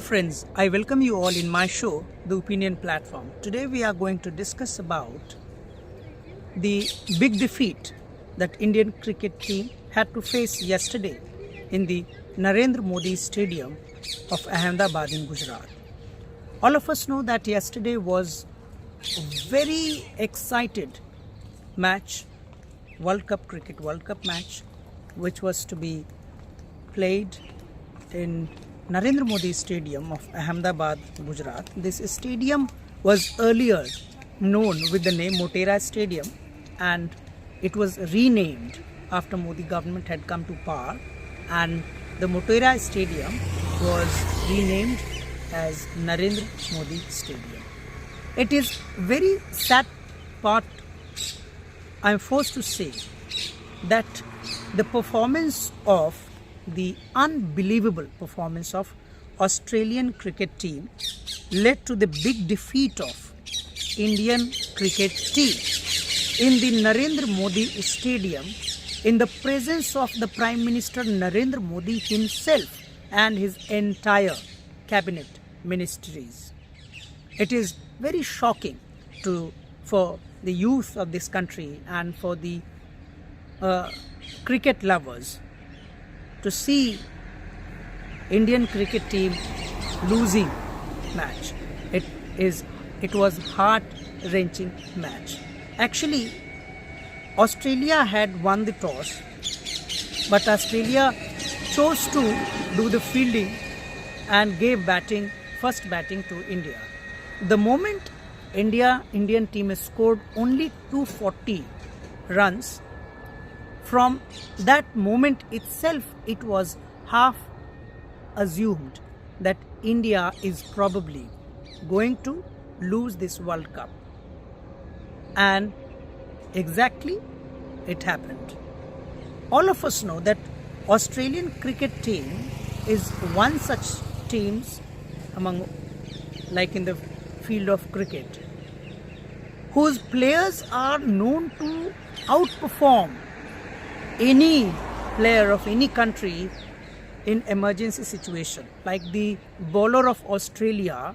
friends, I welcome you all in my show, The Opinion Platform. Today we are going to discuss about the big defeat that Indian cricket team had to face yesterday in the Narendra Modi Stadium of Ahmedabad in Gujarat. All of us know that yesterday was a very excited match, Cricket World Cup match, which was to be played in Narendra Modi Stadium of Ahmedabad, Gujarat. This stadium was earlier known with the name Motera Stadium, and it was renamed after Modi government had come to power, and the Motera Stadium was renamed as Narendra Modi Stadium. It is very sad part, I am forced to say, that the unbelievable performance of Australian cricket team led to the big defeat of Indian cricket team in the Narendra Modi Stadium in the presence of the Prime Minister Narendra Modi himself and his entire cabinet ministries. It is very shocking for the youth of this country and for the cricket lovers to see Indian cricket team losing match. It was heart-wrenching match. Actually, Australia had won the toss, but Australia chose to do the fielding and gave first batting to India. The moment Indian team scored only 240 runs, from that moment itself, it was half assumed that India is probably going to lose this World Cup. And exactly it happened. All of us know that Australian cricket team is one such teams like in the field of cricket, whose players are known to outperform any player of any country in emergency situation. Like the bowler of Australia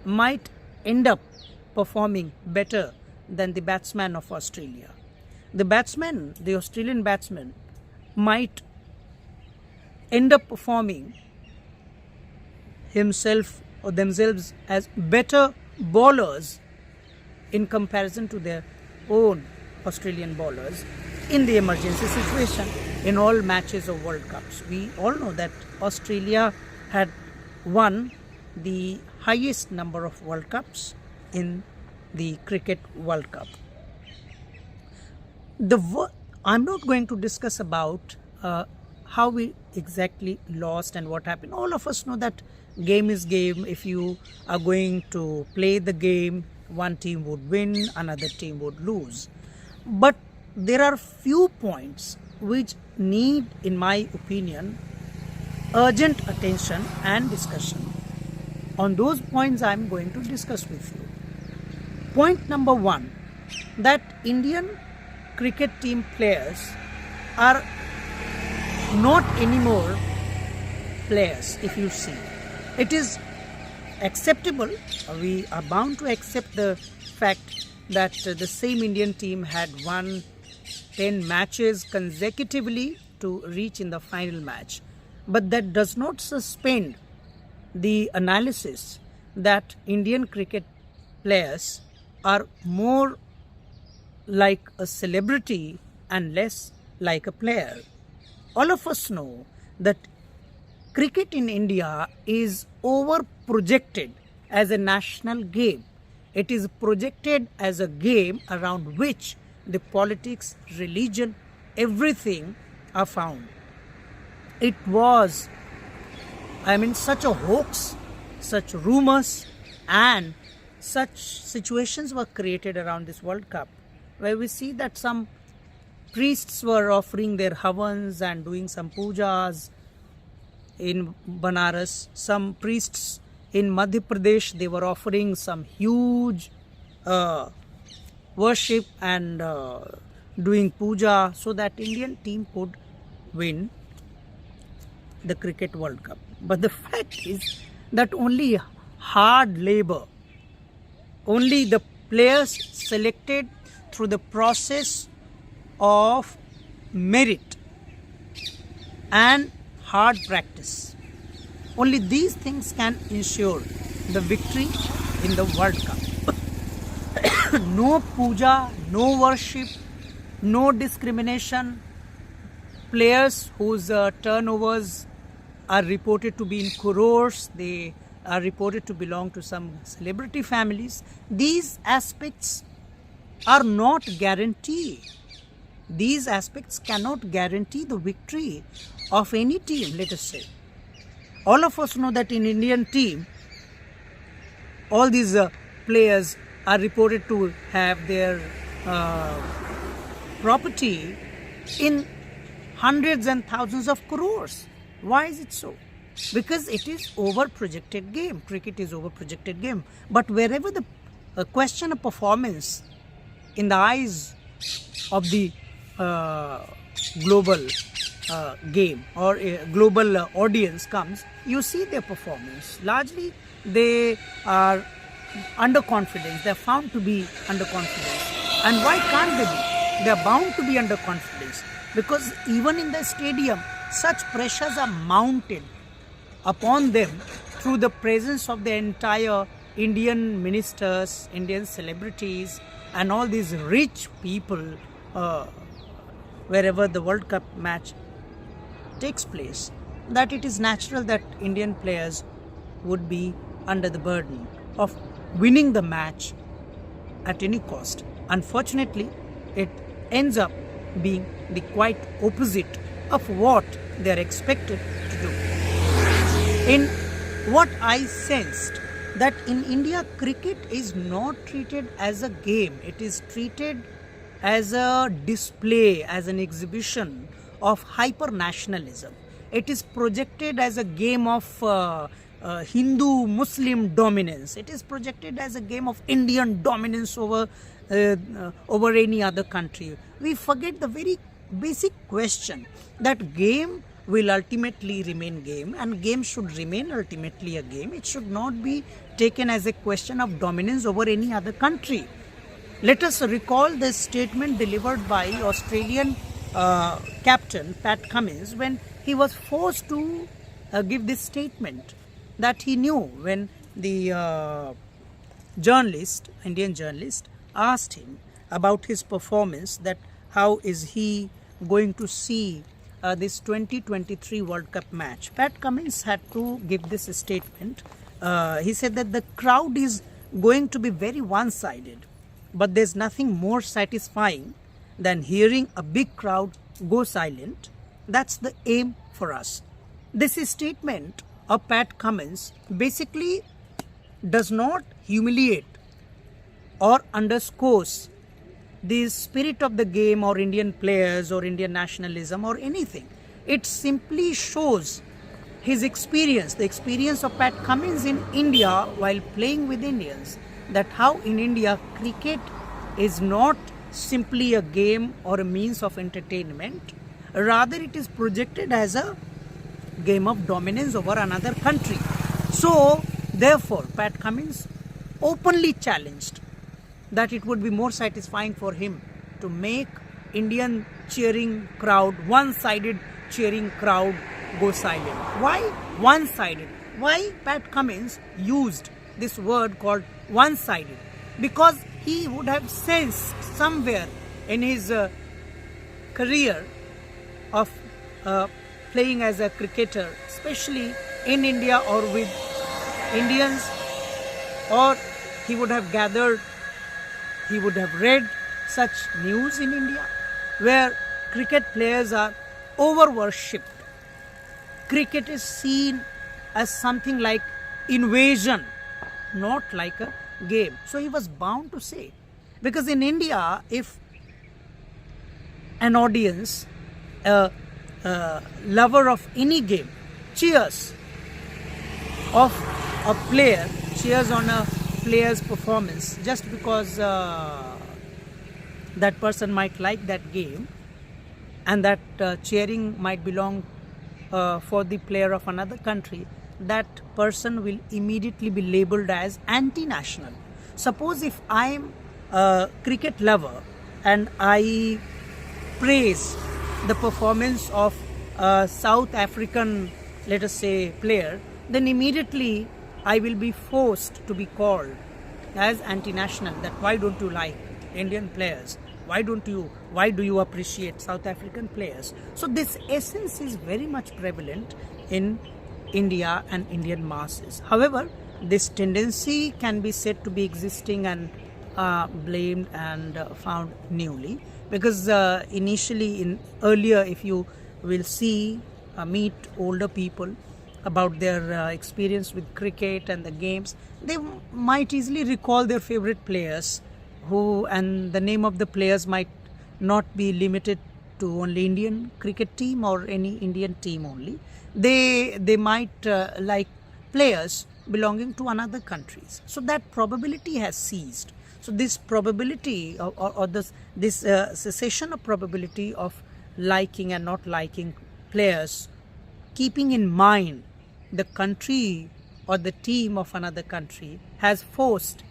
might end up performing better than the batsman of Australia. The Australian batsman might end up performing himself or themselves as better bowlers in comparison to their own Australian bowlers in the emergency situation in all matches of World Cups. We all know that Australia had won the highest number of World Cups in the Cricket World Cup. I'm not going to discuss about how we exactly lost and what happened. All of us know that game is game. If you are going to play the game, one team would win, another team would lose. But there are few points which need, in my opinion, urgent attention and discussion. On those points I am going to discuss with you. Point number one, that Indian cricket team players are not anymore players. If you see, it is acceptable, we are bound to accept the fact that the same Indian team had won 10 matches consecutively to reach in the final match. But that does not suspend the analysis that Indian cricket players are more like a celebrity and less like a player. All of us know that cricket in India is over-projected as a national game. It is projected as a game around which the politics, religion, everything are found. It was, such a hoax, such rumors and such situations were created around this World Cup, where we see that some priests were offering their havans and doing some pujas in Banaras. Some priests in Madhya Pradesh, they were offering some huge worship and doing puja so that Indian team could win the Cricket World Cup. But the fact is that only hard labor, only the players selected through the process of merit and hard practice, only these things can ensure the victory in the World Cup. No puja, no worship, no discrimination. Players whose turnovers are reported to be in crores, they are reported to belong to some celebrity families. These aspects are not guaranteed. These aspects cannot guarantee the victory of any team, let us say. All of us know that in Indian team, all these players are reported to have their property in hundreds and thousands of crores. Why is it so? Because it is over-projected game. Cricket is over-projected game. But wherever the question of performance in the eyes of the global game or a global audience comes, you see their performance. Largely, they are underconfident. They are found to be underconfident. And why can't they be? They are bound to be underconfident because even in the stadium, such pressures are mounted upon them through the presence of the entire Indian ministers, Indian celebrities, and all these rich people wherever the World Cup match takes place, that it is natural that Indian players would be under the burden of winning the match at any cost. Unfortunately, it ends up being the quite opposite of what they are expected to do. In what I sensed, that in India, cricket is not treated as a game. It is treated as a display, as an exhibition of hyper-nationalism. It is projected as a game of Hindu-Muslim dominance. It is projected as a game of Indian dominance over any other country. We forget the very basic question that game will ultimately remain game, and game should remain ultimately a game. It should not be taken as a question of dominance over any other country. Let us recall the statement delivered by Australian captain Pat Cummins when he was forced to give this statement, that he knew when the Indian journalist asked him about his performance, that how is he going to see this 2023 World Cup match. Pat Cummins had to give this statement. He said that the crowd is going to be very one-sided, but there's nothing more satisfying than hearing a big crowd go silent. That's the aim for us. This statement of Pat Cummins basically does not humiliate or underscores the spirit of the game or Indian players or Indian nationalism or anything. It simply shows his experience, the experience of Pat Cummins in India while playing with Indians, that how in India cricket is not simply a game or a means of entertainment, rather it is projected as a game of dominance over another country. So therefore Pat Cummins openly challenged that it would be more satisfying for him to make Indian cheering crowd, one-sided cheering crowd, go silent. Why one-sided? Why Pat Cummins used this word called one-sided? Because he would have sensed somewhere in his career of playing as a cricketer, especially in India or with Indians, or he would have gathered, he would have read such news in India where cricket players are over-worshipped. Cricket is seen as something like invasion, not like a game. So he was bound to say, because in India, if an audience, a lover of any game, cheers of a player, cheers on a player's performance just because that person might like that game, and that cheering might belong for the player of another country, that person will immediately be labeled as anti-national. Suppose if I am a cricket lover and I praise the performance of a South African, let us say, player, then immediately I will be forced to be called as anti-national, that why don't you like Indian players? Why do you appreciate South African players? So this essence is very much prevalent in India and Indian masses. However, this tendency can be said to be existing and blamed and found newly, because initially earlier, if you will see meet older people about their experience with cricket and the games, they might easily recall their favorite players, and the name of the players might not be limited to only Indian cricket team or any Indian team only. They might like players belonging to another countries. So that probability has ceased. So this probability or this cessation of probability of liking and not liking players, keeping in mind the country or the team of another country, has forced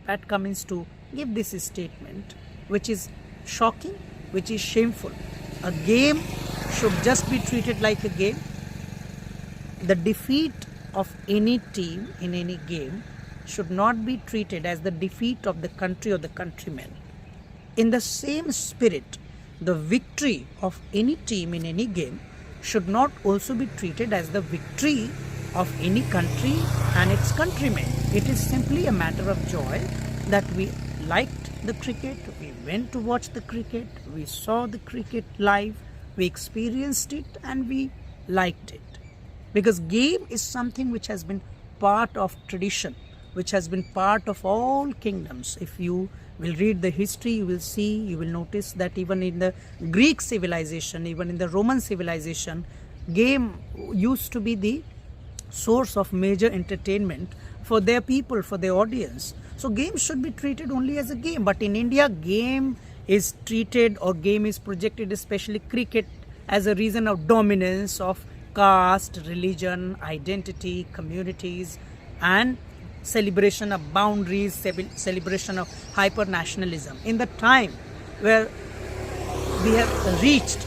Pat Cummins to give this statement, which is shocking, which is shameful. A game should just be treated like a game. The defeat of any team in any game should not be treated as the defeat of the country or the countrymen. In the same spirit, the victory of any team in any game should not also be treated as the victory of any country and its countrymen. It is simply a matter of joy that we liked the cricket, we went to watch the cricket, we saw the cricket live, we experienced it and we liked it. Because game is something which has been part of tradition, which has been part of all kingdoms. If you will read the history, you will notice that even in the Greek civilization, even in the Roman civilization, game used to be the source of major entertainment for their people, for their audience. So game should be treated only as a game. But in India, game is treated, or game is projected, especially cricket, as a reason of dominance of caste, religion, identity, communities, and celebration of boundaries, celebration of hyper-nationalism. In the time where we have reached,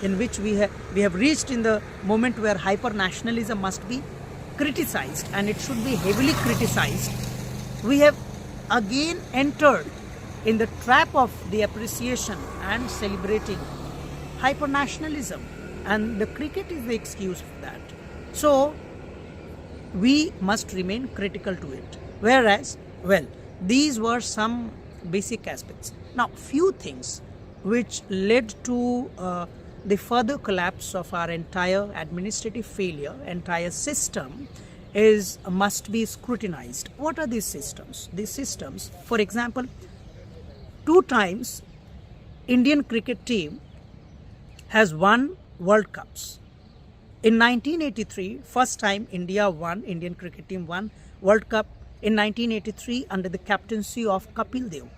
in which we have reached in the moment where hyper-nationalism must be criticized, and it should be heavily criticized, we have again entered in the trap of the appreciation and celebrating hyper-nationalism, and the cricket is the excuse for that. So we must remain critical to it. Whereas, well, these were some basic aspects. Now, few things which led to the further collapse of our entire administrative failure, entire system, must be scrutinized. What are these systems? These systems, for example, 2 times Indian cricket team has won World Cups. In 1983, first time Indian cricket team won World Cup in 1983 under the captaincy of Kapil Dev.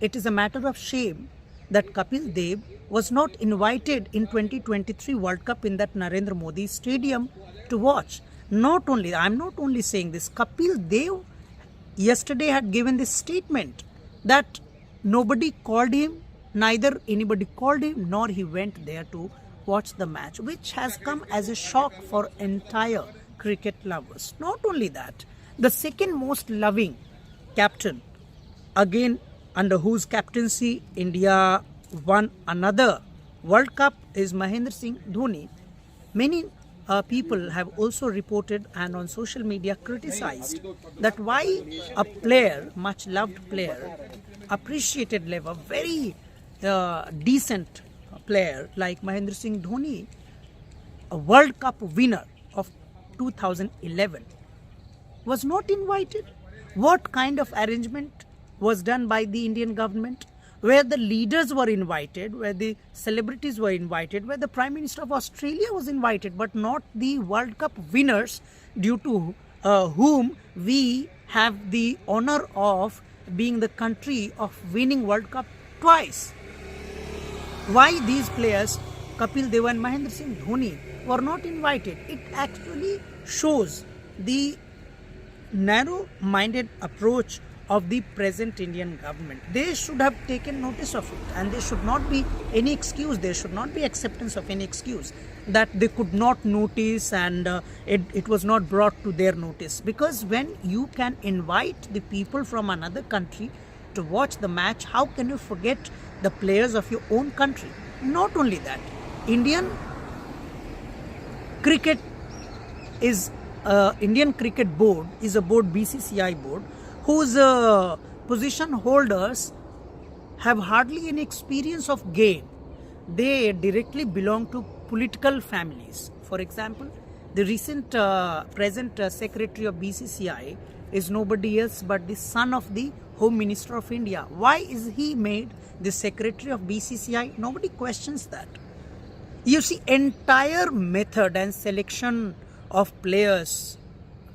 It is a matter of shame that Kapil Dev was not invited in 2023 World Cup in that Narendra Modi Stadium to watch. I'm not only saying this, Kapil Dev yesterday had given this statement that nobody called him, neither anybody called him, nor he went there to watch the match, which has come as a shock for entire cricket lovers. Not only that, the second most loving captain, again under whose captaincy India won another World Cup, is Mahendra Singh Dhoni. Many people have also reported and on social media criticized that why a player, much loved player, appreciated level, very decent player like Mahendra Singh Dhoni, a World Cup winner of 2011, was not invited. What kind of arrangement was done by the Indian government, where the leaders were invited, where the celebrities were invited, where the Prime Minister of Australia was invited, but not the World Cup winners, due to whom we have the honor of being the country of winning World Cup twice? Why these players, Kapil Dev and Mahendra Singh Dhoni, were not invited. It actually shows the narrow-minded approach of the present Indian government. They should have taken notice of it, and there should not be any excuse. There should not be acceptance of any excuse that they could not notice and it was not brought to their notice. Because when you can invite the people from another country to watch the match, how can you forget the players of your own country? Not only that, Indian cricket Indian Cricket Board is a board, BCCI board, whose position holders have hardly any experience of game. They directly belong to political families. For example, the recent present secretary of BCCI is nobody else but the son of the Home Minister of India. Why is he made the secretary of BCCI? Nobody questions that. You see, entire method and selection of players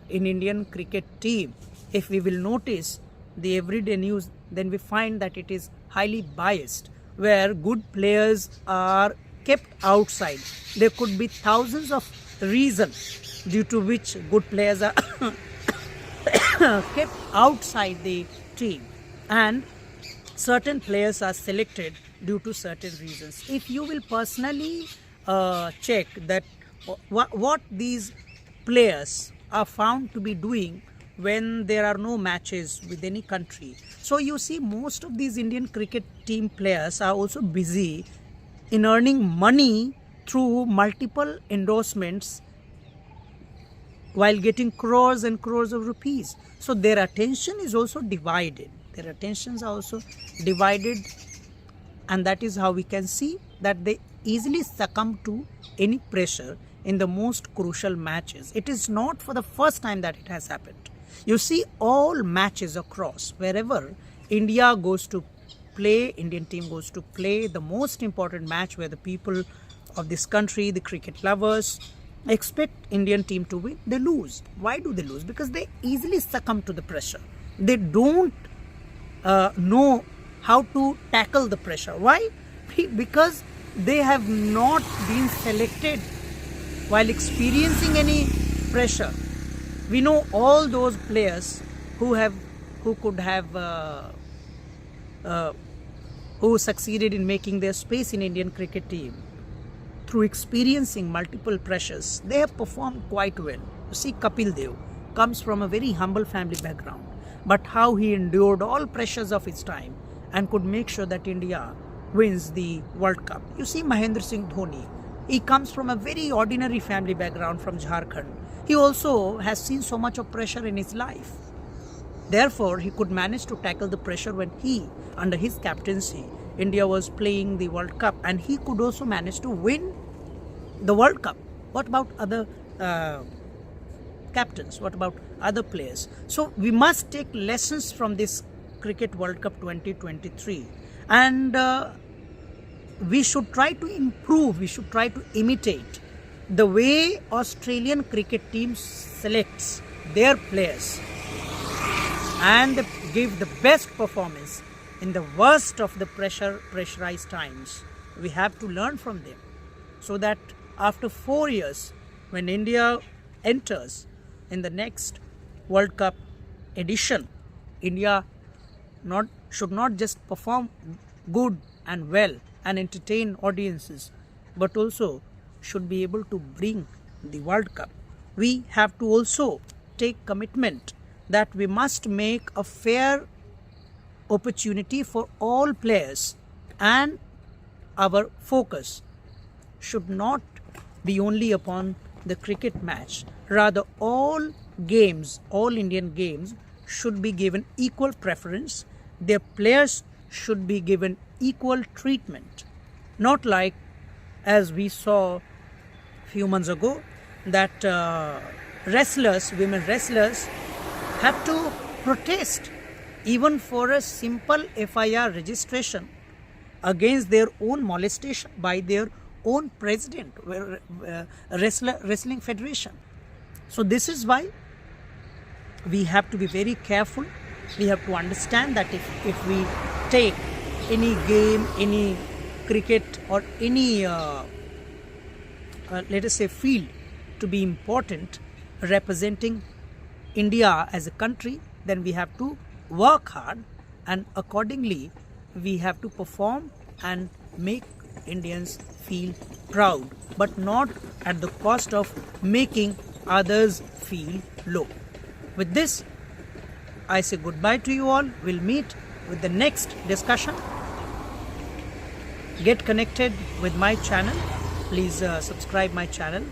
in Indian cricket team, if we will notice the everyday news, then we find that it is highly biased, where good players are kept outside. There could be thousands of reasons due to which good players are kept outside the team, and certain players are selected due to certain reasons. If you will personally check that what these players are found to be doing when there are no matches with any country. So you see, most of these Indian cricket team players are also busy in earning money through multiple endorsements while getting crores and crores of rupees. So their attention is also divided. Their attentions are also divided, and that is how we can see that they easily succumb to any pressure in the most crucial matches. It is not for the first time that it has happened. You see, all matches across, wherever India goes to play, Indian team goes to play, the most important match where the people of this country, the cricket lovers, expect Indian team to win, they lose. Why do they lose? Because they easily succumb to the pressure. They don't know how to tackle the pressure. Why? Because they have not been selected while experiencing any pressure. We know all those players who succeeded in making their space in Indian cricket team through experiencing multiple pressures. They have performed quite well. You see, Kapil Dev comes from a very humble family background, but how he endured all pressures of his time and could make sure that India wins the World Cup. You see, Mahendra Singh Dhoni, he comes from a very ordinary family background from Jharkhand. He also has seen so much of pressure in his life. Therefore, he could manage to tackle the pressure when under his captaincy, India was playing the World Cup, and he could also manage to win the World Cup. What about other captains? What about other players? So we must take lessons from this Cricket World Cup 2023, and we should try to improve, we should try to imitate the way Australian cricket team selects their players and give the best performance in the worst of the pressurized times. We have to learn from them, so that after 4 years, when India enters in the next World Cup edition, India should not just perform good and well and entertain audiences, but also should be able to bring the World Cup. We have to also take commitment that we must make a fair opportunity for all players, and our focus should not be only upon the cricket match. Rather, all games, all Indian games should be given equal preference. Their players should be given equal treatment. Not like, as we saw a few months ago, that women wrestlers have to protest even for a simple FIR registration against their own molestation by their own president, wrestling federation. So this is why we have to be very careful. We have to understand that if we take any game, any cricket or any let us say, feel to be important, representing India as a country, then we have to work hard, and accordingly we have to perform and make Indians feel proud, but not at the cost of making others feel low. With this, I say goodbye to you all. We'll meet with the next discussion. Get connected with my channel. Please subscribe my channel,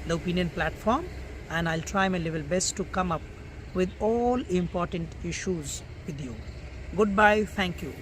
The Opinion Platform, and I'll try my level best to come up with all important issues with you. Goodbye. Thank you.